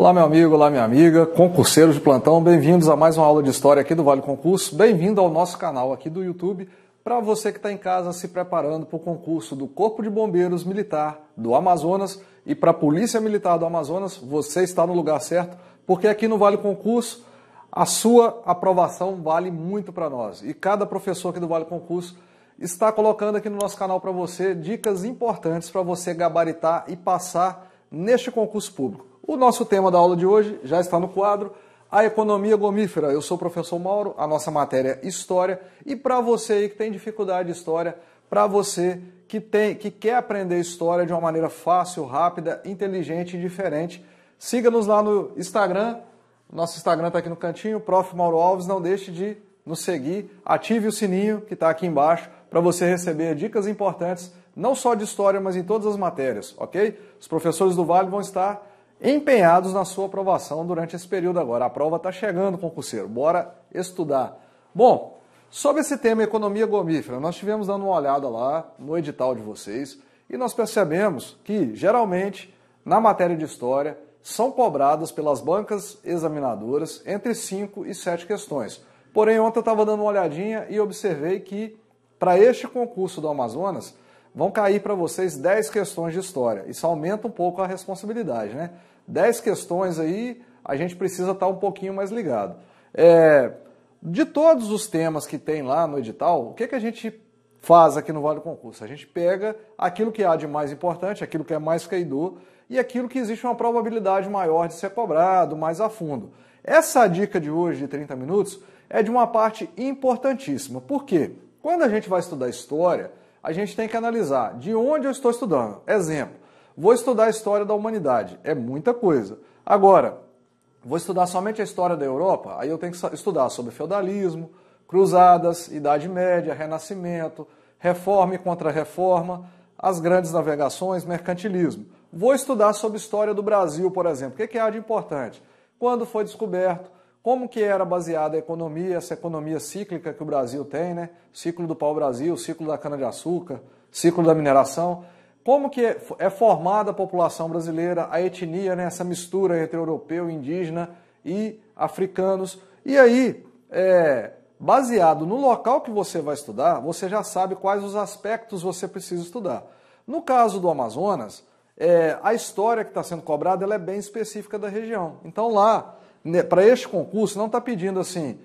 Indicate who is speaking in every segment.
Speaker 1: Olá, meu amigo, olá, minha amiga, concurseiros de plantão, bem-vindos a mais uma aula de História aqui do Vale Concurso, bem-vindo ao nosso canal aqui do YouTube, para você que está em casa se preparando para o concurso do Corpo de Bombeiros Militar do Amazonas e para a Polícia Militar do Amazonas, você está no lugar certo, porque aqui no Vale Concurso a sua aprovação vale muito para nós e cada professor aqui do Vale Concurso está colocando aqui no nosso canal para você dicas importantes para você gabaritar e passar neste concurso público. O nosso tema da aula de hoje já está no quadro, a economia gomífera. Eu sou o professor Mauro, a nossa matéria é História, e para você aí que tem dificuldade de História, para você que quer aprender História de uma maneira fácil, rápida, inteligente e diferente, siga-nos lá no Instagram, nosso Instagram está aqui no cantinho, Prof. Mauro Alves, não deixe de nos seguir, ative o sininho que está aqui embaixo, para você receber dicas importantes, não só de História, mas em todas as matérias, ok? Os professores do Vale vão estar empenhados na sua aprovação durante esse período agora. A prova está chegando, concurseiro. Bora estudar. Bom, sobre esse tema economia gomífera, nós estivemos dando uma olhada lá no edital de vocês e nós percebemos que, geralmente, na matéria de História, são cobradas pelas bancas examinadoras entre 5 e 7 questões. Porém, ontem eu estava dando uma olhadinha e observei que, para este concurso do Amazonas, vão cair para vocês 10 questões de História. Isso aumenta um pouco a responsabilidade, né? 10 questões aí, a gente precisa estar um pouquinho mais ligado. De todos os temas que tem lá no edital, o que a gente faz aqui no Vale Concurso? A gente pega aquilo que há de mais importante, aquilo que é mais caidor e aquilo que existe uma probabilidade maior de ser cobrado mais a fundo. Essa dica de hoje, de 30 minutos, é de uma parte importantíssima. Por quê? Quando a gente vai estudar História, a gente tem que analisar de onde eu estou estudando. Exemplo, vou estudar a história da humanidade, é muita coisa. Agora, vou estudar somente a história da Europa, aí eu tenho que estudar sobre feudalismo, cruzadas, Idade Média, Renascimento, reforma e contra-reforma, as grandes navegações, mercantilismo. Vou estudar sobre a história do Brasil, por exemplo. O que há de importante? Quando foi descoberto, como que era baseada a economia, essa economia cíclica que o Brasil tem, né? Ciclo do pau-brasil, ciclo da cana-de-açúcar, ciclo da mineração. Como que é formada a população brasileira, a etnia, né? Essa mistura entre europeu, indígena e africanos. E aí, baseado no local que você vai estudar, você já sabe quais os aspectos você precisa estudar. No caso do Amazonas, a história que está sendo cobrada ela é bem específica da região. Então lá, para este concurso, não está pedindo assim,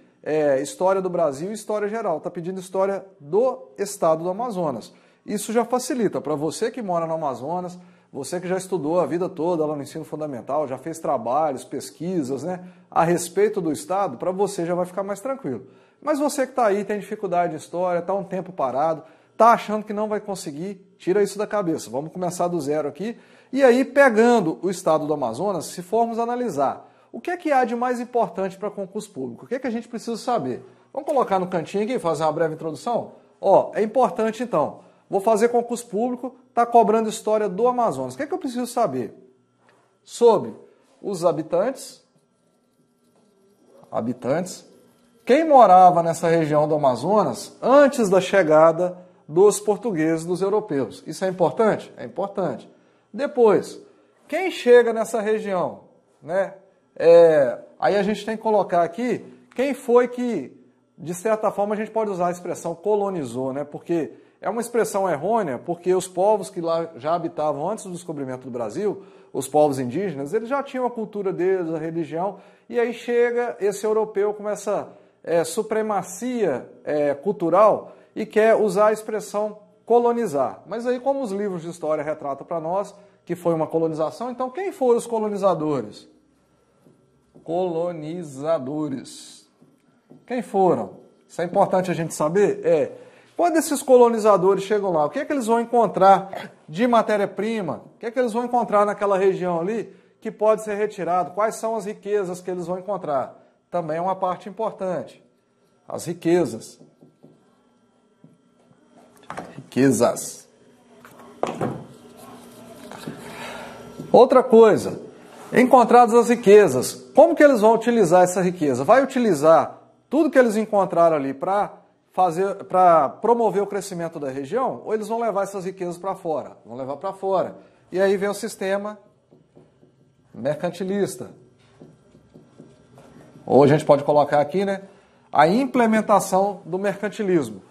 Speaker 1: história do Brasil e história geral, está pedindo história do estado do Amazonas. Isso já facilita para você que mora no Amazonas, você que já estudou a vida toda lá no ensino fundamental, já fez trabalhos, pesquisas, né, a respeito do estado, para você já vai ficar mais tranquilo. Mas você que está aí, tem dificuldade em história, está um tempo parado, está achando que não vai conseguir, tira isso da cabeça. Vamos começar do zero aqui. E aí, pegando o estado do Amazonas, se formos analisar, o que há de mais importante para concurso público? O que a gente precisa saber? Vamos colocar no cantinho aqui, fazer uma breve introdução? É importante então. Vou fazer concurso público, está cobrando história do Amazonas. O que eu preciso saber? Sobre os habitantes, quem morava nessa região do Amazonas antes da chegada dos portugueses, dos europeus. Isso é importante? É importante. Depois, quem chega nessa região, né? Aí a gente tem que colocar aqui quem foi que, de certa forma, a gente pode usar a expressão colonizou, né? Porque é uma expressão errônea, porque os povos que lá já habitavam antes do descobrimento do Brasil, os povos indígenas, eles já tinham a cultura deles, a religião, e aí chega esse europeu com essa supremacia cultural e quer usar a expressão colonizar. Mas aí, como os livros de história retratam para nós que foi uma colonização, então quem foram os colonizadores? Quem foram? Isso é importante a gente saber? Quando esses colonizadores chegam lá, o que eles vão encontrar de matéria-prima? O que eles vão encontrar naquela região ali que pode ser retirado? Quais são as riquezas que eles vão encontrar? Também é uma parte importante. As riquezas. Outra coisa, encontradas as riquezas, como que eles vão utilizar essa riqueza? Vai utilizar tudo que eles encontraram ali para promover o crescimento da região, ou eles vão levar essas riquezas para fora? Vão levar para fora. E aí vem o sistema mercantilista. Ou a gente pode colocar aqui, né, a implementação do mercantilismo.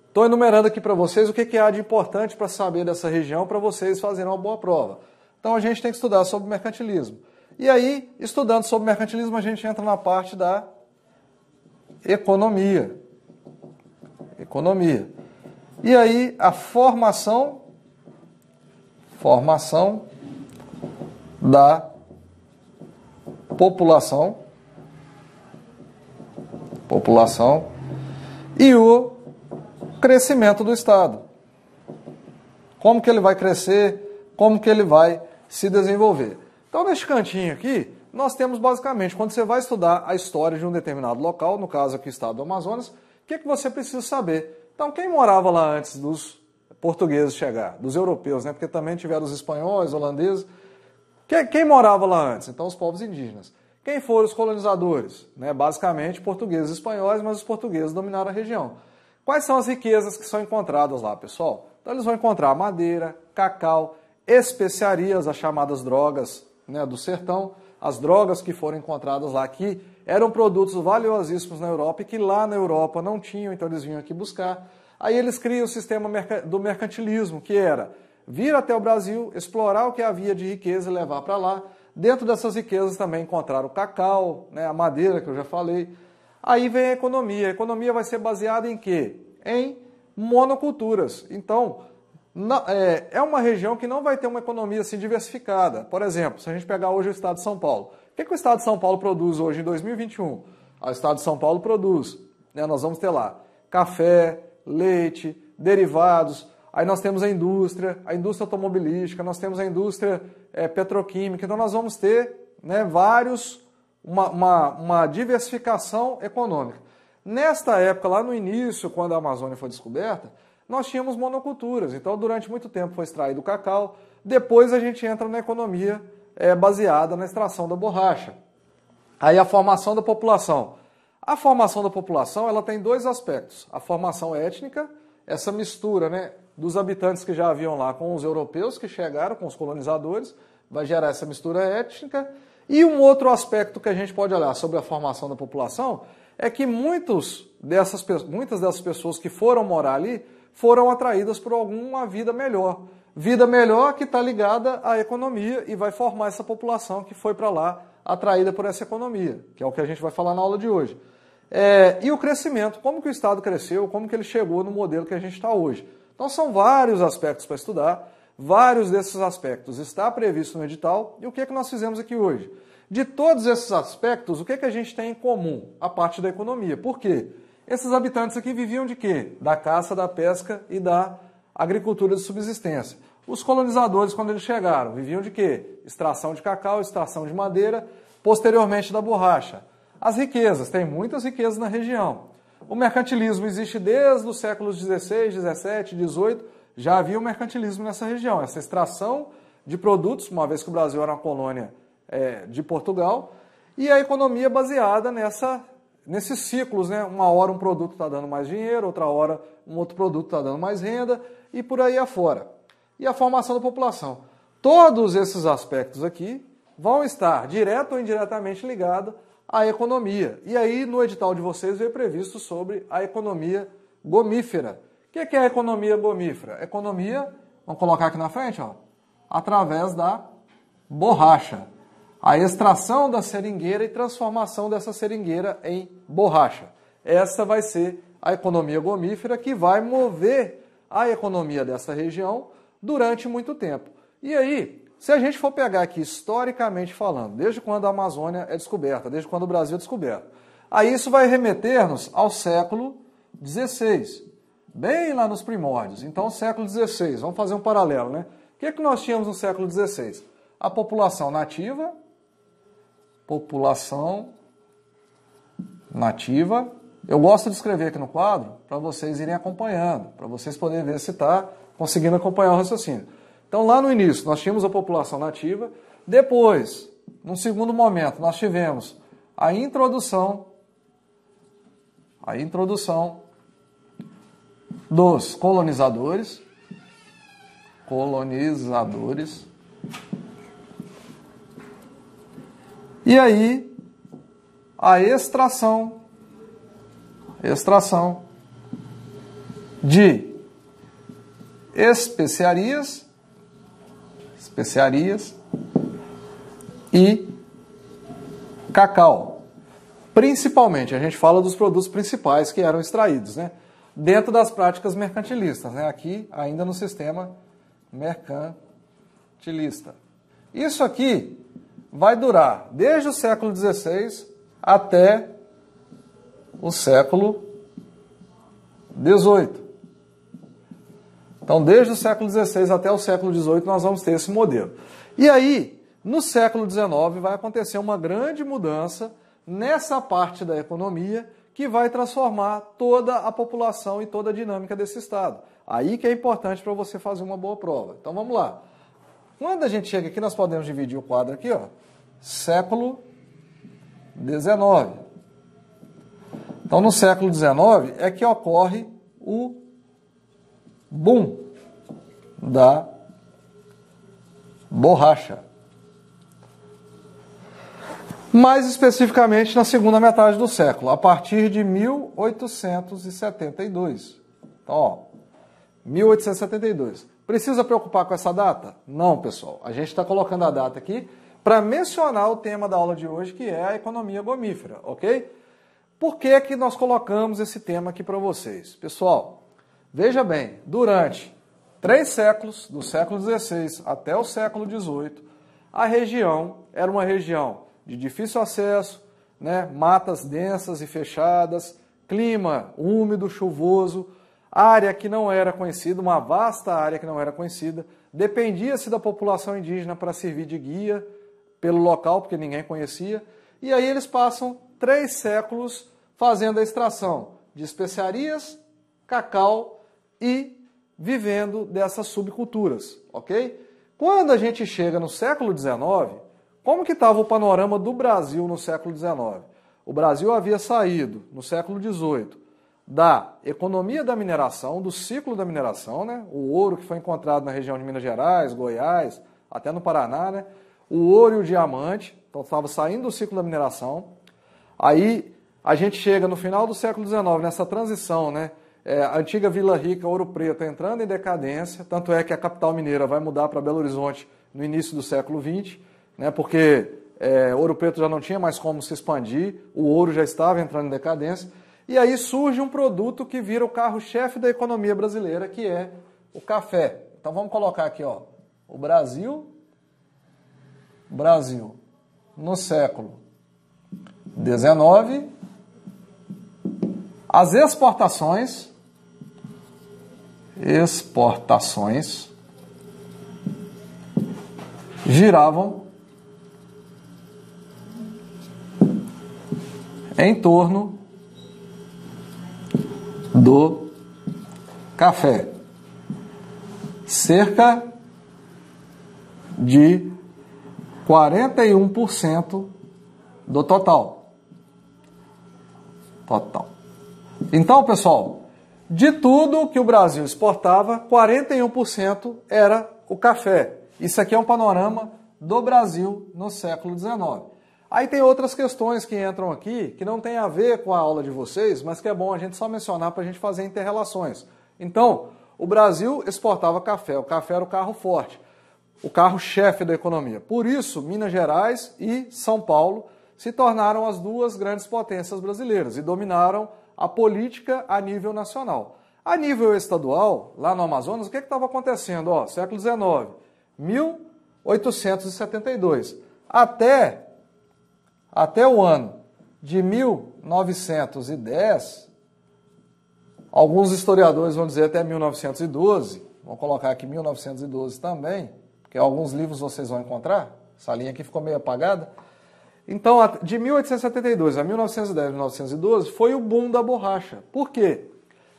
Speaker 1: Estou enumerando aqui para vocês o que há de importante para saber dessa região para vocês fazerem uma boa prova. Então a gente tem que estudar sobre mercantilismo. E aí, estudando sobre mercantilismo, a gente entra na parte da economia. Economia. E aí, a formação da população e o crescimento do Estado. Como que ele vai crescer, como que ele vai se desenvolver. Então, neste cantinho aqui, nós temos basicamente, quando você vai estudar a história de um determinado local, no caso aqui o estado do Amazonas, o que você precisa saber? Então, quem morava lá antes dos portugueses chegar, dos europeus, né? Porque também tiveram os espanhóis, holandeses. Quem morava lá antes? Então, os povos indígenas. Quem foram os colonizadores? Né? Basicamente, portugueses e espanhóis, mas os portugueses dominaram a região. Quais são as riquezas que são encontradas lá, pessoal? Então, eles vão encontrar madeira, cacau, especiarias, as chamadas drogas, né, do sertão. As drogas que foram encontradas lá aqui eram produtos valiosíssimos na Europa e que lá na Europa não tinham, então eles vinham aqui buscar. Aí eles criam o sistema do mercantilismo, que era vir até o Brasil, explorar o que havia de riqueza e levar para lá. Dentro dessas riquezas também encontraram o cacau, né, a madeira, que eu já falei. Aí vem a economia. A economia vai ser baseada em quê? Em monoculturas. Então, é uma região que não vai ter uma economia assim diversificada. Por exemplo, se a gente pegar hoje o estado de São Paulo. O que o estado de São Paulo produz hoje em 2021? O estado de São Paulo produz, né, nós vamos ter lá café, leite, derivados. Aí nós temos a indústria automobilística, nós temos a indústria petroquímica. Então nós vamos ter, né, uma diversificação econômica. Nesta época, lá no início, quando a Amazônia foi descoberta, nós tínhamos monoculturas. Então durante muito tempo foi extraído o cacau. Depois a gente entra na economia baseada na extração da borracha. Aí a formação da população. A formação da população ela tem dois aspectos. A formação étnica, essa mistura, né, dos habitantes que já haviam lá com os europeus que chegaram, com os colonizadores, vai gerar essa mistura étnica. E um outro aspecto que a gente pode olhar sobre a formação da população é que muitas dessas pessoas que foram morar ali foram atraídas por alguma vida melhor. Vida melhor que está ligada à economia e vai formar essa população que foi para lá atraída por essa economia, que é o que a gente vai falar na aula de hoje. E o crescimento, como que o Estado cresceu, como que ele chegou no modelo que a gente está hoje. Então são vários aspectos para estudar, vários desses aspectos está previsto no edital, e o que é que nós fizemos aqui hoje? De todos esses aspectos, o que é que a gente tem em comum? A parte da economia. Por quê? Esses habitantes aqui viviam de quê? Da caça, da pesca e da agricultura de subsistência. Os colonizadores, quando eles chegaram, viviam de quê? Extração de cacau, extração de madeira, posteriormente da borracha. As riquezas, tem muitas riquezas na região. O mercantilismo existe desde os séculos XVI, XVII, XVIII, já havia o mercantilismo nessa região, essa extração de produtos, uma vez que o Brasil era uma colônia de Portugal, e a economia baseada nesses ciclos, né? Uma hora um produto está dando mais dinheiro, outra hora um outro produto está dando mais renda, e por aí afora. E a formação da população. Todos esses aspectos aqui vão estar direto ou indiretamente ligados à economia. E aí, no edital de vocês, veio previsto sobre a economia gomífera. O que é a economia gomífera? Economia, vamos colocar aqui na frente, ó, através da borracha. A extração da seringueira e transformação dessa seringueira em borracha. Essa vai ser a economia gomífera que vai mover a economia dessa região durante muito tempo. E aí, se a gente for pegar aqui historicamente falando, desde quando a Amazônia é descoberta, desde quando o Brasil é descoberto, aí isso vai remeter-nos ao século XVI, bem lá nos primórdios. Então, século XVI, vamos fazer um paralelo, né? O que nós tínhamos no século XVI? A população nativa, eu gosto de escrever aqui no quadro para vocês irem acompanhando, para vocês poderem ver se está conseguindo acompanhar o raciocínio. Então, lá no início, nós tínhamos a população nativa. Depois, num segundo momento, nós tivemos a introdução dos colonizadores. E aí, a extração de especiarias e cacau. Principalmente, a gente fala dos produtos principais que eram extraídos, né? Dentro das práticas mercantilistas, né? Aqui ainda no sistema mercantilista. Isso aqui vai durar desde o século XVI até o século XVIII. Então, desde o século XVI até o século XVIII, nós vamos ter esse modelo. E aí, no século XIX, vai acontecer uma grande mudança nessa parte da economia que vai transformar toda a população e toda a dinâmica desse Estado. Aí que é importante para você fazer uma boa prova. Então, vamos lá. Quando a gente chega aqui, nós podemos dividir o quadro aqui, ó, século XIX. Então, no século XIX é que ocorre o boom da borracha. Mais especificamente na segunda metade do século, a partir de 1872. Então, ó, 1872. Precisa preocupar com essa data? Não, pessoal. A gente está colocando a data aqui para mencionar o tema da aula de hoje, que é a economia gomífera, ok? Por que que nós colocamos esse tema aqui para vocês? Pessoal, veja bem, durante 3 séculos, do século XVI até o século XVIII, a região era uma região de difícil acesso, né, matas densas e fechadas, clima úmido, chuvoso, área que não era conhecida, uma vasta área que não era conhecida, dependia-se da população indígena para servir de guia pelo local, porque ninguém conhecia, e aí eles passam 3 séculos fazendo a extração de especiarias, cacau e vivendo dessas subculturas, ok? Quando a gente chega no século XIX, como que estava o panorama do Brasil no século XIX? O Brasil havia saído, no século XVIII, da economia da mineração, do ciclo da mineração, né? O ouro que foi encontrado na região de Minas Gerais, Goiás, até no Paraná, né? O ouro e o diamante, então estava saindo do ciclo da mineração. Aí a gente chega no final do século XIX, nessa transição, né? A antiga Vila Rica, Ouro Preto, entrando em decadência, tanto é que a capital mineira vai mudar para Belo Horizonte no início do século XX, né? Porque Ouro Preto já não tinha mais como se expandir, o ouro já estava entrando em decadência, e aí surge um produto que vira o carro-chefe da economia brasileira, que é o café. Então vamos colocar aqui, ó, o Brasil no século XIX, as exportações giravam em torno do café. Cerca de 41% do total. Então, pessoal, de tudo que o Brasil exportava, 41% era o café. Isso aqui é um panorama do Brasil no século XIX. Aí tem outras questões que entram aqui, que não tem a ver com a aula de vocês, mas que é bom a gente só mencionar para a gente fazer interrelações. Então, o Brasil exportava café, o café era o carro forte, o carro-chefe da economia. Por isso, Minas Gerais e São Paulo se tornaram as 2 grandes potências brasileiras e dominaram a política a nível nacional. A nível estadual, lá no Amazonas, o que estava acontecendo? Ó, século XIX, 1872, até o ano de 1910, alguns historiadores vão dizer até 1912, vamos colocar aqui 1912 também, porque alguns livros vocês vão encontrar, essa linha aqui ficou meio apagada. Então, de 1872 a 1910, 1912, foi o boom da borracha. Por quê?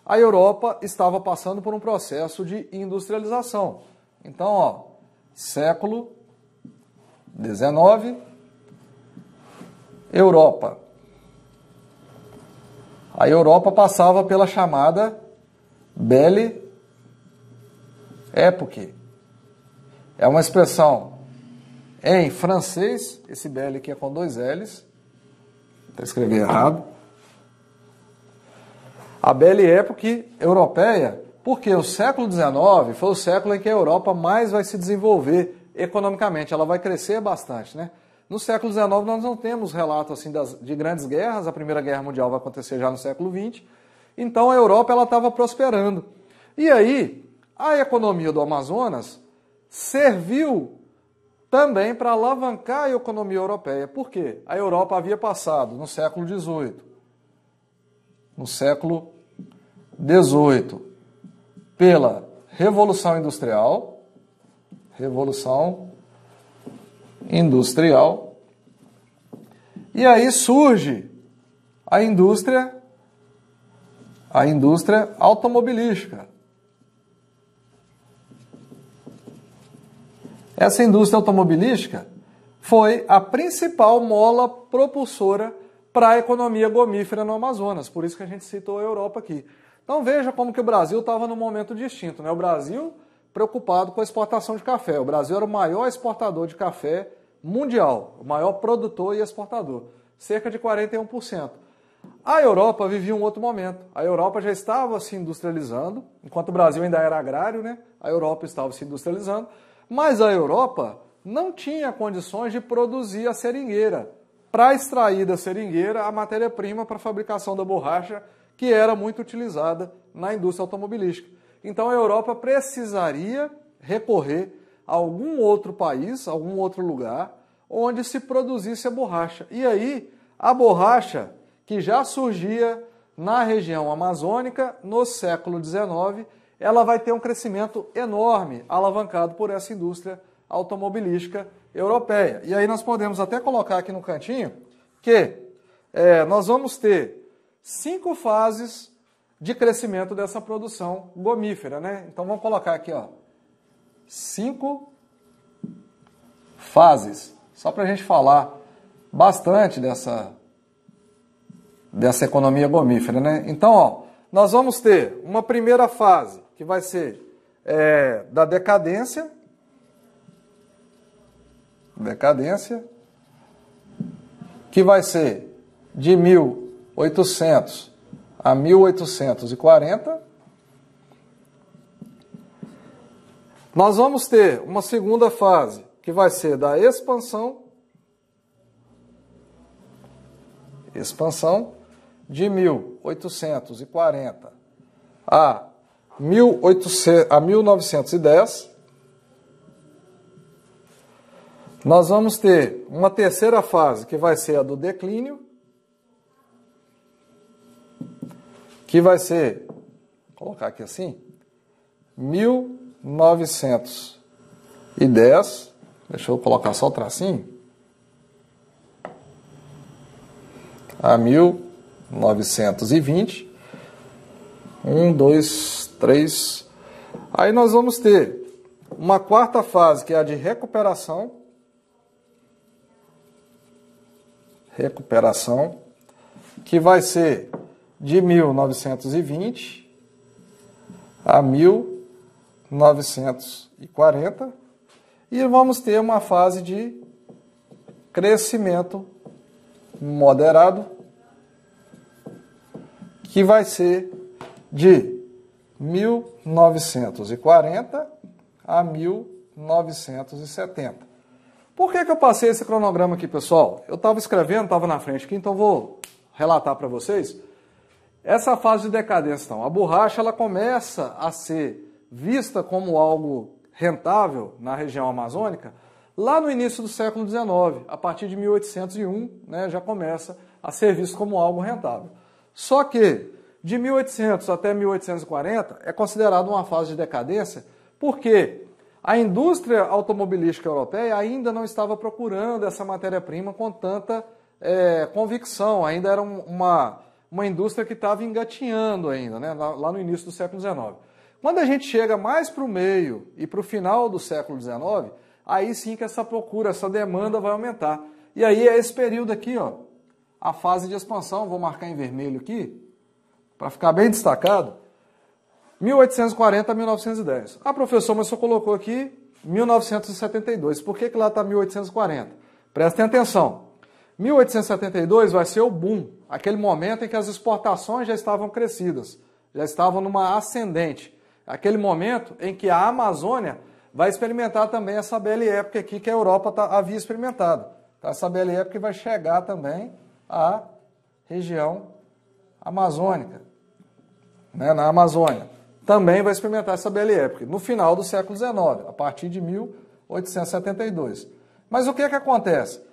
Speaker 1: A Europa estava passando por um processo de industrialização. Então, ó, século XIX, Europa. A Europa passava pela chamada Belle Époque. É uma expressão em francês, esse Belle aqui é com 2 L's, escrevi errado. A Belle Époque europeia, porque o século XIX foi o século em que a Europa mais vai se desenvolver economicamente, ela vai crescer bastante, né? No século XIX nós não temos relato assim, de grandes guerras, a Primeira Guerra Mundial vai acontecer já no século XX, então a Europa estava prosperando. E aí, a economia do Amazonas serviu também para alavancar a economia europeia. Por quê? A Europa havia passado no século XVIII, pela Revolução Industrial, e aí surge a indústria automobilística. Essa indústria automobilística foi a principal mola propulsora para a economia gomífera no Amazonas, por isso que a gente citou a Europa aqui. Então veja como que o Brasil estava num momento distinto, né? O Brasil preocupado com a exportação de café. O Brasil era o maior exportador de café mundial, o maior produtor e exportador, cerca de 41%. A Europa vivia um outro momento. A Europa já estava se industrializando, enquanto o Brasil ainda era agrário, né? A Europa estava se industrializando, mas a Europa não tinha condições de produzir a seringueira, para extrair da seringueira a matéria-prima para a fabricação da borracha, que era muito utilizada na indústria automobilística. Então a Europa precisaria recorrer a algum outro país, algum outro lugar, onde se produzisse a borracha. E aí, a borracha, que já surgia na região amazônica no século XIX, ela vai ter um crescimento enorme, alavancado por essa indústria automobilística europeia. E aí nós podemos até colocar aqui no cantinho que nós vamos ter 5 fases de crescimento dessa produção gomífera, né? Então vamos colocar aqui, ó, 5 fases, só para a gente falar bastante dessa economia gomífera, né? Então, ó, nós vamos ter uma primeira fase, que vai ser da decadência, que vai ser de 1800 a 1840. Nós vamos ter uma segunda fase, que vai ser da expansão, de 1840 a 1910. Nós vamos ter uma terceira fase, que vai ser a do declínio, que vai ser, vou colocar aqui assim, 1910, deixa eu colocar só o tracinho, a 1920, 1, 2, 3, aí nós vamos ter uma quarta fase, que é a de recuperação, que vai ser de 1920 a 1940, e vamos ter uma fase de crescimento moderado, que vai ser de 1940 a 1970. Por que eu passei esse cronograma aqui, pessoal? Eu estava escrevendo, estava na frente aqui, então vou relatar para vocês. Essa fase de decadência, então, a borracha ela começa a ser vista como algo rentável na região amazônica lá no início do século XIX, a partir de 1801, né, já começa a ser visto como algo rentável. Só que de 1800 até 1840 é considerado uma fase de decadência porque a indústria automobilística europeia ainda não estava procurando essa matéria-prima com tanta convicção, ainda era uma indústria que estava engatinhando ainda, né, lá no início do século XIX. Quando a gente chega mais para o meio e para o final do século XIX, aí sim que essa procura, essa demanda vai aumentar. E aí é esse período aqui, ó, a fase de expansão, vou marcar em vermelho aqui, para ficar bem destacado, 1840 a 1910. Ah, professor, mas você colocou aqui 1972. Por que lá está 1840? Prestem atenção. 1872 vai ser o boom, aquele momento em que as exportações já estavam crescidas, já estavam numa ascendente. Aquele momento em que a Amazônia vai experimentar também essa belle época aqui que a Europa havia experimentado. Então, essa belle época vai chegar também à região amazônica, né, na Amazônia. Também vai experimentar essa belle época, no final do século XIX, a partir de 1872. Mas o que acontece?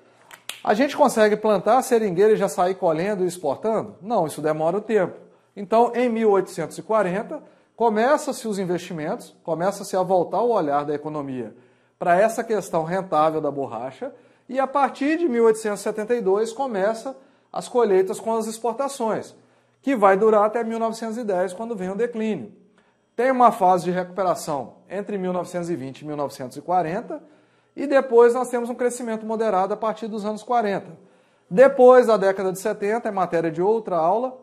Speaker 1: A gente consegue plantar a seringueira e já sair colhendo e exportando? Não, isso demora um tempo. Então, em 1840, começa-se os investimentos, começa-se a voltar o olhar da economia para essa questão rentável da borracha, e a partir de 1872 começa as colheitas com as exportações, que vai durar até 1910, quando vem o declínio. Tem uma fase de recuperação entre 1920 e 1940, e depois nós temos um crescimento moderado a partir dos anos 40. Depois da década de 70, é matéria de outra aula,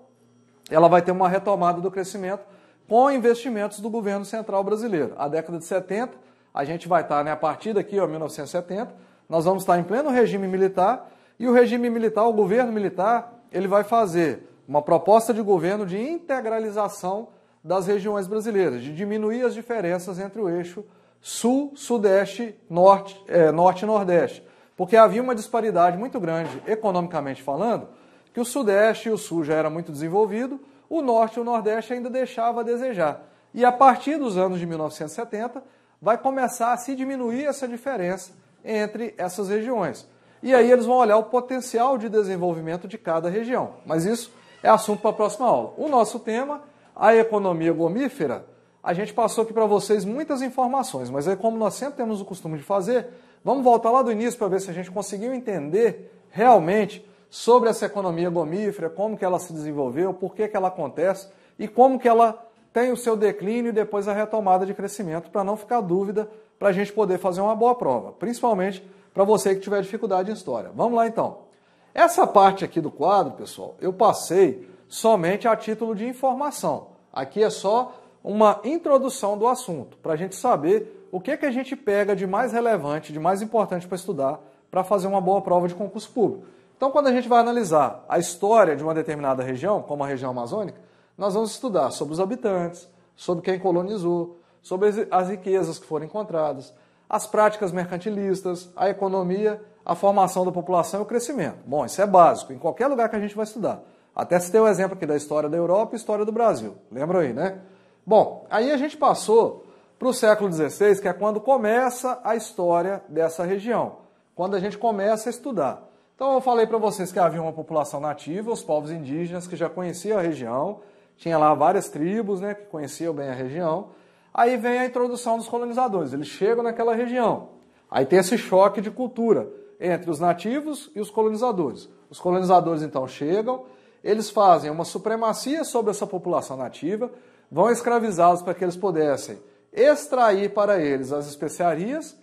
Speaker 1: ela vai ter uma retomada do crescimento com investimentos do governo central brasileiro. A década de 70, a gente vai estar, né, a partir daqui, 1970, nós vamos estar em pleno regime militar, e o regime militar, o governo militar, ele vai fazer uma proposta de governo de integralização das regiões brasileiras, de diminuir as diferenças entre o eixo sul, sudeste, norte e nordeste. Porque havia uma disparidade muito grande, economicamente falando, que o sudeste e o sul já era muito desenvolvido, o norte e o nordeste ainda deixava a desejar. E a partir dos anos de 1970, vai começar a se diminuir essa diferença entre essas regiões. E aí eles vão olhar o potencial de desenvolvimento de cada região. Mas isso é assunto para a próxima aula. O nosso tema, a economia gomífera, a gente passou aqui para vocês muitas informações, mas aí, como nós sempre temos o costume de fazer, vamos voltar lá do início para ver se a gente conseguiu entender realmente sobre essa economia gomífera, como que ela se desenvolveu, por que ela acontece e como que ela tem o seu declínio e depois a retomada de crescimento, para não ficar dúvida, para a gente poder fazer uma boa prova, principalmente para você que tiver dificuldade em história. Vamos lá então. Essa parte aqui do quadro, pessoal, eu passei somente a título de informação. Aqui é só uma introdução do assunto, para a gente saber o que a gente pega de mais relevante, de mais importante para estudar, para fazer uma boa prova de concurso público. Então, quando a gente vai analisar a história de uma determinada região, como a região amazônica, nós vamos estudar sobre os habitantes, sobre quem colonizou, sobre as riquezas que foram encontradas, as práticas mercantilistas, a economia, a formação da população e o crescimento. Bom, isso é básico, em qualquer lugar que a gente vai estudar. Até se tem o exemplo aqui da história da Europa e história do Brasil. Lembra aí, né? Bom, aí a gente passou para o século XVI, que é quando começa a história dessa região, quando a gente começa a estudar. Então eu falei para vocês que havia uma população nativa, os povos indígenas que já conheciam a região, tinha lá várias tribos, né, que conheciam bem a região. Aí vem a introdução dos colonizadores, eles chegam naquela região. Aí tem esse choque de cultura entre os nativos e os colonizadores. Os colonizadores então chegam, eles fazem uma supremacia sobre essa população nativa, vão escravizá-los para que eles pudessem extrair para eles as especiarias,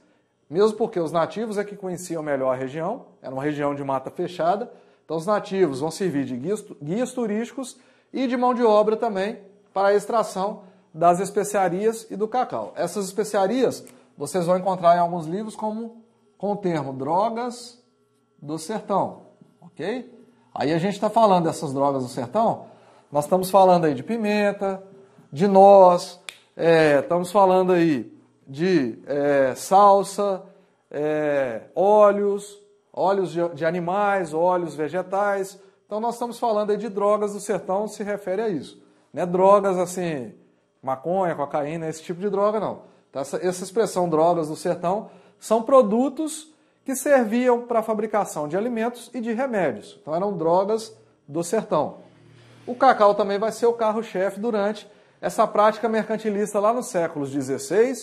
Speaker 1: mesmo porque os nativos é que conheciam melhor a região, era uma região de mata fechada, então os nativos vão servir de guias turísticos e de mão de obra também para a extração das especiarias e do cacau. Essas especiarias vocês vão encontrar em alguns livros com o termo drogas do sertão, ok? Aí a gente está falando dessas drogas do sertão, nós estamos falando aí de pimenta, de noz, estamos falando aí de salsa, óleos de animais, óleos vegetais. Então nós estamos falando aí de drogas do sertão, se refere a isso. Não é drogas assim, maconha, cocaína, esse tipo de droga não. Então, essa expressão drogas do sertão são produtos que serviam para a fabricação de alimentos e de remédios. Então eram drogas do sertão. O cacau também vai ser o carro-chefe durante essa prática mercantilista lá nos séculos XVI,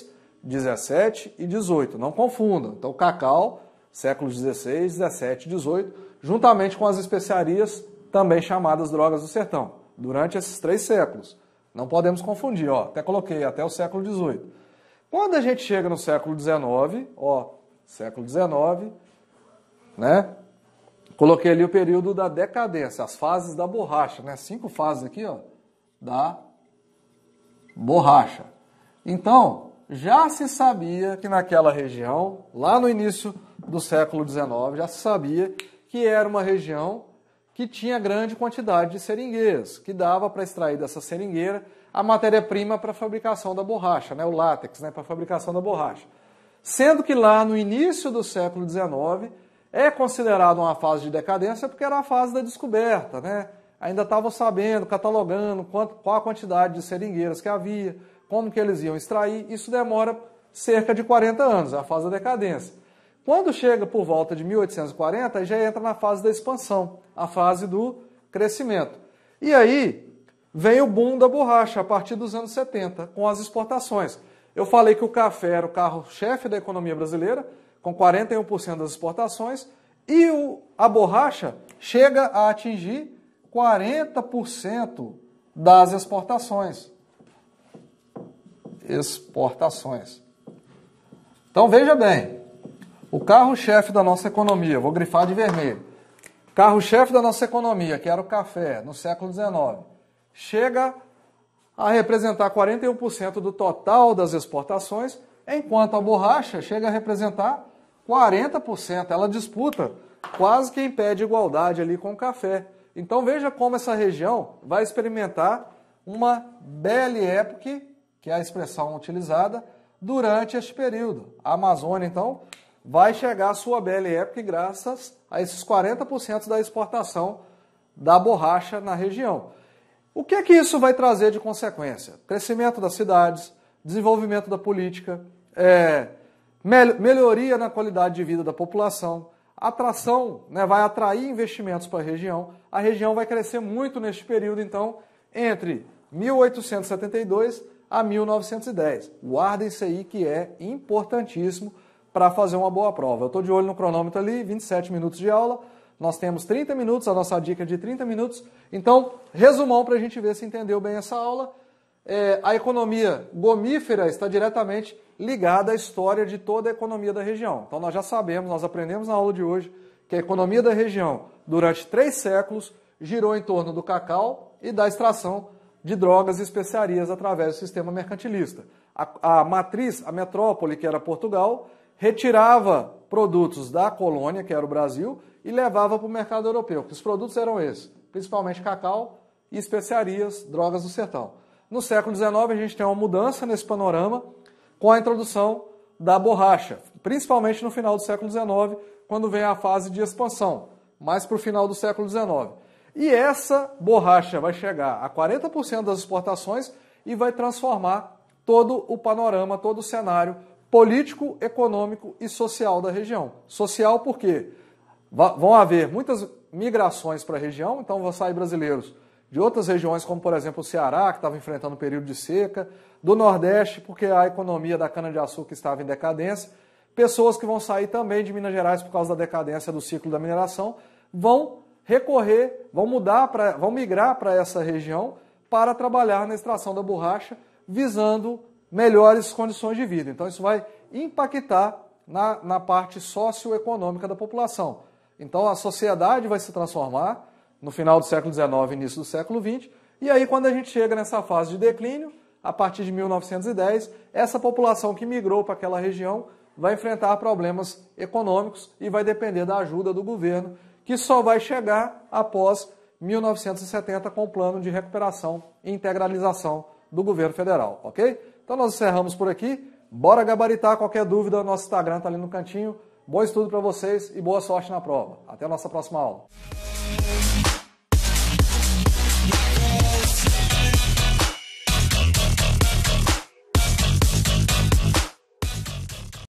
Speaker 1: XVII e XVIII. Não confundam. Então o cacau, séculos XVI, XVII e XVIII, juntamente com as especiarias, também chamadas drogas do sertão, durante esses 3 séculos. Não podemos confundir, ó, até coloquei até o século XVIII. Quando a gente chega no século XIX, século XIX, né? Coloquei ali o período da decadência, as fases da borracha, né? 5 fases aqui, ó, da borracha. Então, já se sabia que naquela região, lá no início do século XIX, já se sabia que era uma região que tinha grande quantidade de seringueiras, que dava para extrair dessa seringueira a matéria-prima para a fabricação da borracha, né, o látex, né, para a fabricação da borracha. Sendo que lá no início do século XIX é considerado uma fase de decadência porque era a fase da descoberta, né? Ainda estavam sabendo, catalogando qual a quantidade de seringueiras que havia, como que eles iam extrair. Isso demora cerca de 40 anos, é a fase da decadência. Quando chega por volta de 1840, já entra na fase da expansão, a fase do crescimento. E aí vem o boom da borracha a partir dos anos 70, com as exportações. Eu falei que o café era o carro-chefe da economia brasileira, com 41% das exportações, e a borracha chega a atingir 40% das exportações. Então veja bem, o carro-chefe da nossa economia, vou grifar de vermelho, carro-chefe da nossa economia, que era o café, no século XIX, chega a representar 41% do total das exportações, enquanto a borracha chega a representar 40%. Ela disputa quase que em pé de igualdade ali com o café. Então veja como essa região vai experimentar uma belle époque, que é a expressão utilizada, durante este período. A Amazônia, então, vai chegar à sua belle época graças a esses 40% da exportação da borracha na região. O que é que isso vai trazer de consequência? Crescimento das cidades, desenvolvimento da política, melhoria na qualidade de vida da população, atração, né, vai atrair investimentos para a região vai crescer muito neste período, então, entre 1872 a 1910. Guardem isso aí que é importantíssimo para fazer uma boa prova. Eu estou de olho no cronômetro ali, 27 minutos de aula. Nós temos 30 minutos, a nossa dica é de 30 minutos. Então, resumão para a gente ver se entendeu bem essa aula. A economia gomífera está diretamente ligada à história de toda a economia da região. Então, nós já sabemos, nós aprendemos na aula de hoje, que a economia da região, durante 3 séculos, girou em torno do cacau e da extração de drogas e especiarias através do sistema mercantilista. A matriz, a metrópole, que era Portugal, retirava produtos da colônia, que era o Brasil, e levava para o mercado europeu. Os produtos eram esses, principalmente cacau e especiarias, drogas do sertão. No século XIX, a gente tem uma mudança nesse panorama com a introdução da borracha, principalmente no final do século XIX, quando vem a fase de expansão, mais para o final do século XIX. E essa borracha vai chegar a 40% das exportações e vai transformar todo o panorama, todo o cenário político, econômico e social da região. Social porque vão haver muitas migrações para a região, então vão sair brasileiros de outras regiões, como por exemplo o Ceará, que estava enfrentando um período de seca, do Nordeste, porque a economia da cana-de-açúcar estava em decadência, pessoas que vão sair também de Minas Gerais por causa da decadência do ciclo da mineração, vão migrar para essa região para trabalhar na extração da borracha, visando melhores condições de vida. Então isso vai impactar na parte socioeconômica da população. Então a sociedade vai se transformar no final do século XIX e início do século XX, e aí quando a gente chega nessa fase de declínio, a partir de 1910, essa população que migrou para aquela região vai enfrentar problemas econômicos e vai depender da ajuda do governo, que só vai chegar após 1970 com o plano de recuperação e integralização do governo federal, ok? Então nós encerramos por aqui. Bora gabaritar, qualquer dúvida, nosso Instagram está ali no cantinho. Bom estudo para vocês e boa sorte na prova. Até a nossa próxima aula.